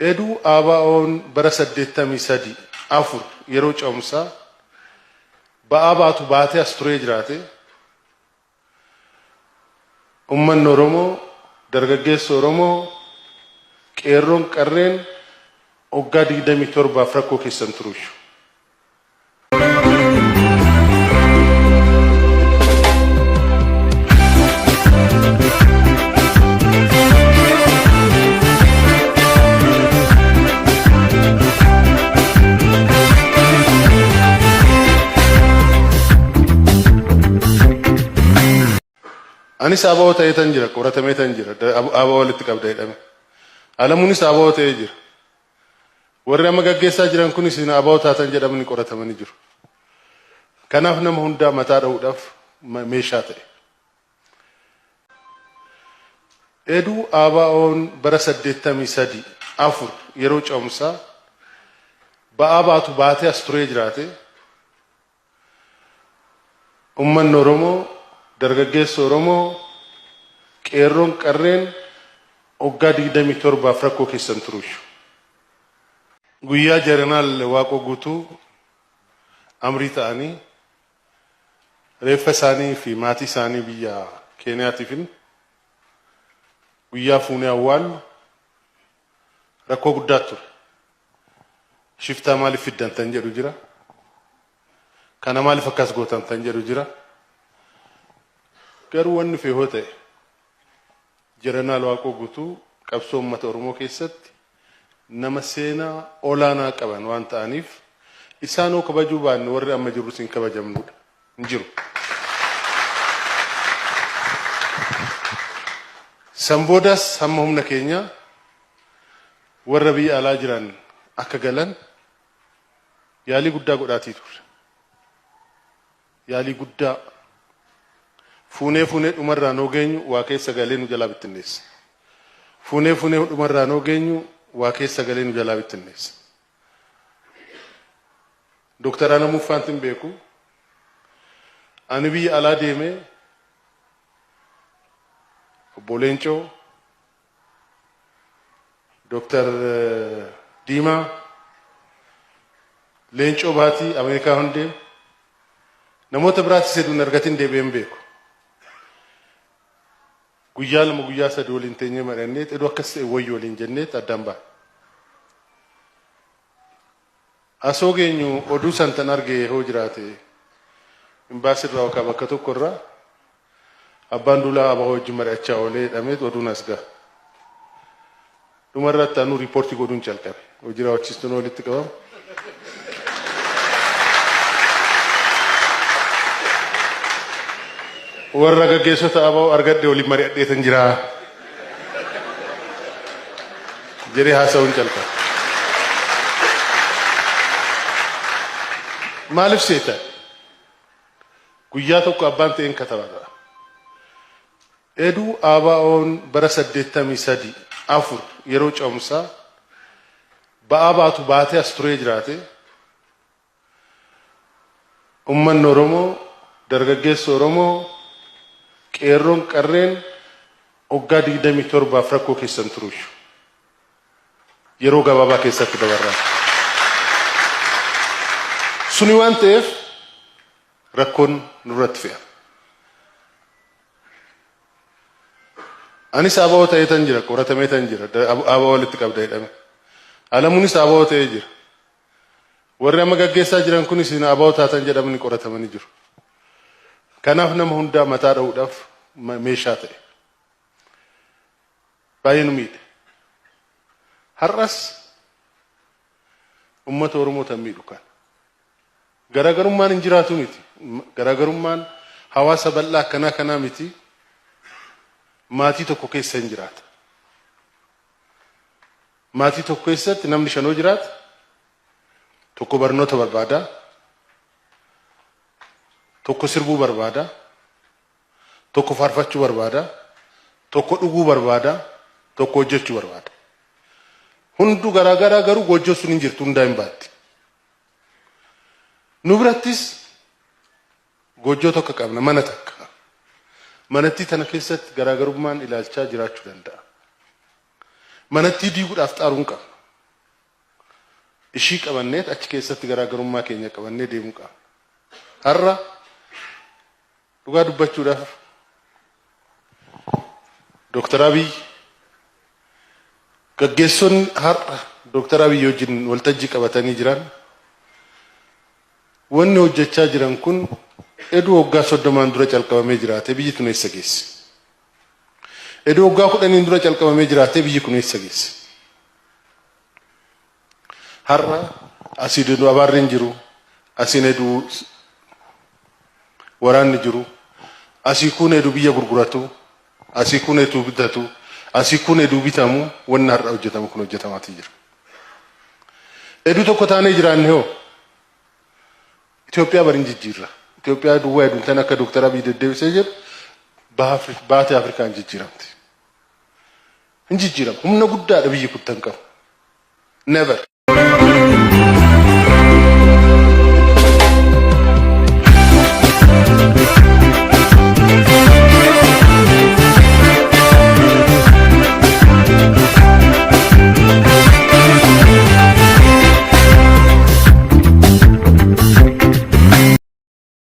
Edu abaon barasaddeettamii sadii afur yeroo ce'umsaa ba'abaatu baatee as turee jiraate ummanni Oromoo dargaggeessa Oromoo qeerroon qarreen waggaa 27 rakkoo keessan turuushu. Ani sababa ta'ee tan jira qoratamee tan jira abaa walitti qabda jedhame alamuuni sababa ta'ee jira warri amma gaggeessaa jiran kunis abaa taatan jedhamni qoratamanii jiru kanaaf nama hundaa mataa dha'uudhaaf meeshaa ta'e Edu abaon bara 83 afur yeroo ce'umsaa ba'abaatu baatee as turee jiraate ummanni Oromoo dargaggeessa Oromoo qeerroon qarreen waggaa 27 rakkoo keessan turuushu. Guyyaa Jeneraal Waaqoo Guutuu amrii ta'anii reeffa isaanii fi maatii isaanii biyya Keeniyaatiifin guyyaa fuunee awwaalu rakkoo guddaa ture. Shiftaa maaliif fiddan tan jedhu jira. Kana maaliif akkas gootan tan jedhu jira. Garuu wanni fe'oo ta'e Jeneraal Waaqoo Guutuu qabsoo uummata Oromoo keessatti nama seenaa olaanaa qaban waan ta'aniif isaanoo kabajuu baanne warri amma jirru sin kabajamnudha hin jiru. Samboodas hamma humna keenya warra biyya alaa jiran akka galan yaalii guddaa godhaatii ture. Yaalii guddaa Fuunee dhumarraa noo geenyu waa keessa galee nu jalaa bittinneessa. Fuunee dhumarraa noo geenyu waa keessa galee nu jalaa bittinneessa. Dr. Ana Muffaantin beeku ani biyya alaa deemee obbo Leencoo Dr. Diimaa Leencoo Baatii Ameerikaa hundee namoota biraatis hedduun argatin deebi'een beeku. Guyyaa lama guyyaa sadii waliin teenyee marannee edu akkas ta'e wayyo waliin jennee addaan ba'a. Asoo geenyu oduu santan argee hoo jiraate imbaasirraa yookaan bakka tokkorraa abbaan duulaa abaa hojii mari'achaa oolee jedhamee oduun as ga'a. Dhumarratti anuu riipoortii godhuun calqabe hojii raawwachiistuun walitti qabamu. Warra gaggeessota abaa argadde waliin mari'adheetan jira jedhee haasa'uun calqabe. Maaliif seetan guyyaa tokko abbaan ta'een katabata. Edu abaon bara 83 afur yeroo ce'umsaa ba'abaatu baatee as turee jiraate ummanni Oromoo dargaggeessa Oromoo qeerroon qarreen waggaa 27 rakkoo keessan turuushu. Yeroo gabaabaa keessatti dabarraa. Suni waan ta'eef rakkoon nurratti fe'a. Anis abaa ta'ee tan jira qoratamee tan jira abaa walitti qabda jedhame. Alamuunis abaa ta'ee jira. Warri amma gaggeessaa jiran kunis abaa taatan jedhamni qoratamanii jiru. Kanaaf nama hundaa mataa dha'uudhaaf meeshaa ta'e. Baay'ee nu miidhe. Har'as uummata Oromoo tan miidhu kan. Garaagarummaan hin jiraatu miti. Garaagarummaan hawaasa bal'aa akkanaa kanaa miti. Maatii tokko keessa hin jiraata. Maatii tokko keessatti namni shanoo jiraata. Tokko barnoota barbaada. Tokko sirbuu barbaada. Tokko faarfachuu barbaada. Tokko dhuguu barbaada. Tokko hojjechuu barbaada. Hundu garaagaraa garuu goojjoo sun hin jirtu hundaa hin baatti. Nu birattis goojjoo tokko qabna mana takka. Manatti tana keessatti garaagarummaan ilaalchaa jiraachuu danda'a. Manatti diiguudhaaf xaaruun qabna. ishii qabanneet achi keessatti garaagarummaa keenya qabannee deemuu qabna. Har'a dhugaa dubbachuudhaaf Dr. Abiy gaggeessonni har'a Dr. Abiy wajjin waltajjii qabatanii jiran wanni hojjechaa jiran kun eduu waggaa 30 dura calqabamee jiraate biyyi kun eessa geesse? Eduu waggaa 10 dura calqabamee jiraate biyyi kun eessa geesse? Har'a asii deduu abaarreen jiru, asiin eduu waraanni jiru, asii kun eduu biyya gurguratu, asii kun eduu bitatu, asii kun eduu bitamu, wanni har'a hojjetamu kun hojjetamaatii jira. Eduu tokko taanee jiraanne hoo Itoophiyaa bariin jijjiirra. Itoophiyaa duwwaa eduu tan akka Dr. Abiy deddeebisee jedhu baatee Afrikaan jijjiiramte. Hin jijjiiramu. Humna guddaadha biyyi kun tan qabu. Never.